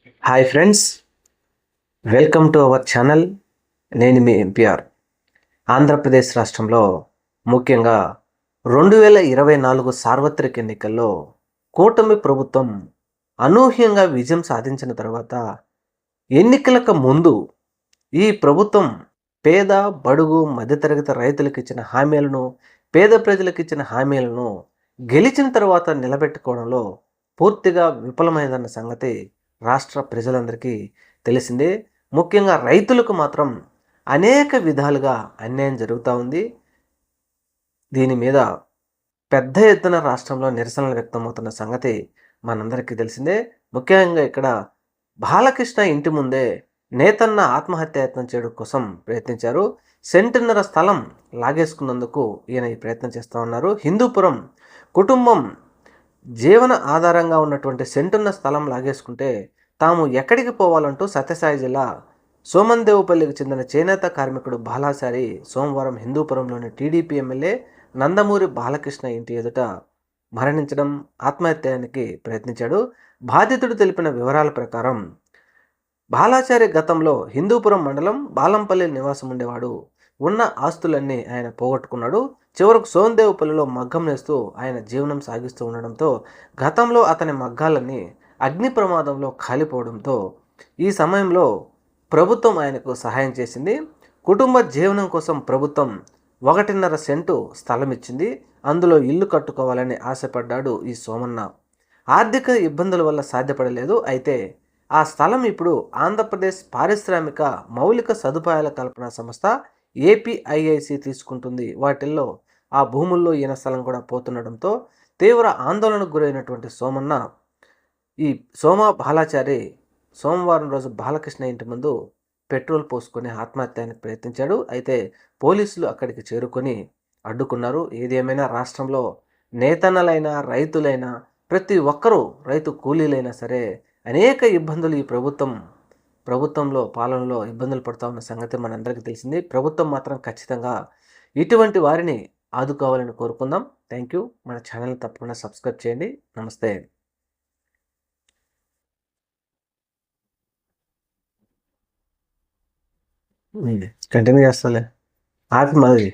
Hi friends, welcome to our channel. నేను మీ MPR. Andhra Pradesh రాష్ట్రంలో ముఖ్యంగా 2024 సార్వత్రిక ఎన్నికల్లో కూటమి ప్రభుత్వం అనూహ్యంగా విజయం సాధించిన తర్వాత ఎన్నికలకు ముందు ఈ ప్రభుత్వం పేద, బడుగు, మధ్యతరగతి రైతులకు ఇచ్చిన హామీలను, పేద ప్రజలకు ఇచ్చిన హామీలను గెలిచిన తర్వాత నిలబెట్టుకోవడంలో పూర్తిగా విఫలమైందన్న సంగతి రాష్ట్ర ప్రజలందరికీ తెలిసిందే. ముఖ్యంగా రైతులకు మాత్రం అనేక విధాలుగా అన్యాయం జరుగుతూ ఉంది. దీని మీద పెద్ద ఎత్తున రాష్ట్రంలో నిరసనలు వ్యక్తమవుతున్న సంగతి మనందరికీ తెలిసిందే. ముఖ్యంగా ఇక్కడ బాలకృష్ణ ఇంటి ముందే నేతన్న ఆత్మహత్యాయత్నం చేయడం కోసం ప్రయత్నించారు. సెంటున్నర స్థలం లాగేసుకున్నందుకు ఈయన ఈ ప్రయత్నం చేస్తూ ఉన్నారు. హిందూపురం కుటుంబం జీవన ఆధారంగా ఉన్నటువంటి సెంటున్న స్థలం లాగేసుకుంటే తాము ఎక్కడికి పోవాలంటూ సత్యసాయి జిల్లా సోమందేవుపల్లికి చెందిన చేనేత కార్మికుడు బాలాచారి సోమవారం హిందూపురంలోని టీడీపీ ఎమ్మెల్యే నందమూరి బాలకృష్ణ ఇంటి ఎదుట మరణించడం, ఆత్మహత్యానికి ప్రయత్నించాడు. బాధితుడు తెలిపిన వివరాల ప్రకారం బాలాచారి గతంలో హిందూపురం మండలం బాలంపల్లి నివాసం ఉండేవాడు. ఉన్న ఆస్తులన్నీ ఆయన పోగొట్టుకున్నాడు. చివరకు సోందేవుపల్లిలో మగ్గం నేస్తూ ఆయన జీవనం సాగిస్తూ ఉండడంతో గతంలో అతని మగ్గాలన్నీ అగ్ని ప్రమాదంలో కాలిపోవడంతో ఈ సమయంలో ప్రభుత్వం ఆయనకు సహాయం చేసింది. కుటుంబ జీవనం కోసం ప్రభుత్వం 1.5 సెంటు స్థలం ఇచ్చింది. అందులో ఇల్లు కట్టుకోవాలని ఆశపడ్డాడు ఈ సోమన్న. ఆర్థిక ఇబ్బందుల వల్ల సాధ్యపడలేదు. అయితే ఆ స్థలం ఇప్పుడు ఆంధ్రప్రదేశ్ పారిశ్రామిక మౌలిక సదుపాయాల కల్పన సంస్థ ఏపీఐఐసి తీసుకుంటుంది. వాటిల్లో ఆ భూముల్లో ఈయన స్థలం కూడా పోతుండడంతో తీవ్ర ఆందోళనకు గురైనటువంటి సోమన్న ఈ బాలాచారి సోమవారం రోజు బాలకృష్ణ ఇంటి ముందు పెట్రోల్ పోసుకొని ఆత్మహత్యానికి ప్రయత్నించాడు. అయితే పోలీసులు అక్కడికి చేరుకొని అడ్డుకున్నారు. ఏది ఏమైనా రాష్ట్రంలో నేతన్నలైనా, రైతులైనా, ప్రతి ఒక్కరూ, రైతు కూలీలైనా సరే అనేక ఇబ్బందులు ఈ ప్రభుత్వంలో పాలనలో ఇబ్బందులు పడుతూ ఉన్న సంగతి మనందరికీ తెలిసింది. ప్రభుత్వం మాత్రం ఖచ్చితంగా ఇటువంటి వారిని ఆదుకోవాలని కోరుకుందాం. Thank you. మన ఛానల్ తప్పకుండా సబ్స్క్రైబ్ చేయండి. నమస్తే. కంటిన్యూ చేస్తాలే. ఆపి మాది